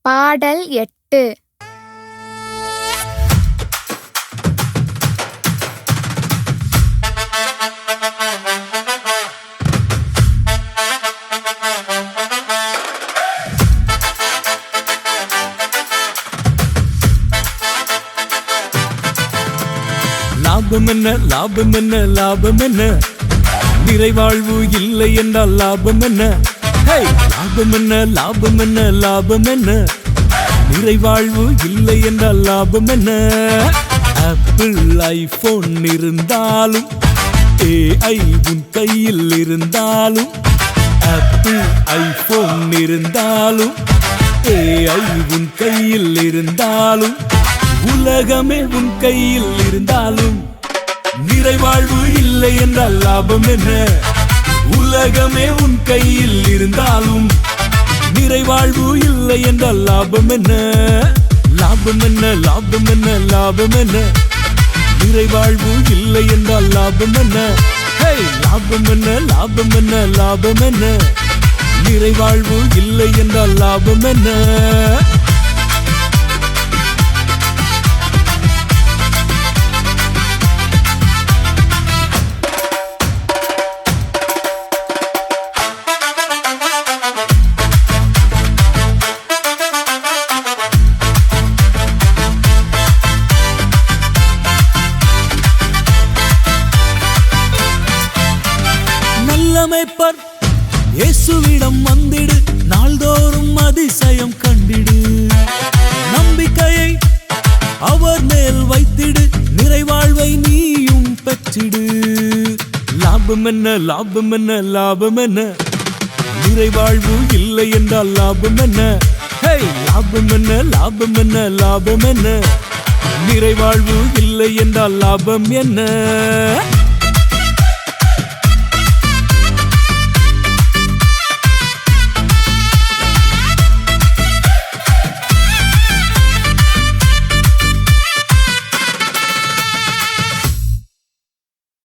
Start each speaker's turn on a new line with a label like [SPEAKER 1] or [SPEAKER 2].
[SPEAKER 1] பாடல் 8.
[SPEAKER 2] லாபம் என்ன லாபம் என்ன லாபம் என்ன, நிறைவாழ்வு இல்லை என்றால் லாபம் என்ன? லாபம் என்ன லாபம் என்ன லாபம் என்ன, நிறைவாழ்வு இல்லை என்றால் லாபம் என்ன? ஆப்பிள் ஐபோன் இருந்தாலும், AI உன் கையில் இருந்தாலும், ஆப்பிள் ஐபோன் இருந்தாலும், AI உன் கையில் இருந்தாலும், உலகமே உன் கையில் இருந்தாலும், நிறைவாழ்வு இல்லை என்றால் லாபம் என்ன? உலகமே உன் கையில் இருந்தாலும், நிறைவாழ்வு இல்லை என்றால் லாபம் என்ன? லாபம் என்ன லாபம் என்ன லாபம் என்ன, நிறைவாழ்வு இல்லை என்றால் லாபம் என்ன? லாபம் என்ன லாபம் என்ன லாபம் என்ன, நிறைவாழ்வு இல்லை என்றால் லாபம் என்ன? மேய்ப்பர் இயேசுவிடம் வந்திடு, நாள்தோறும் அதிசயம் கண்டிடு. நம்பிக்கையை அவர் மேல் வைத்திடு, நிறைவாழ்வை நீயும் பெற்றிடு. லாபம் என்ன லாபம் என்ன லாபம் என்ன, நிறைவாழ்வு இல்லை என்றால் லாபம் என்ன? லாபம் என்ன லாபம் என்ன லாபம் என்ன, நிறைவாழ்வு இல்லை என்றால் லாபம் என்ன?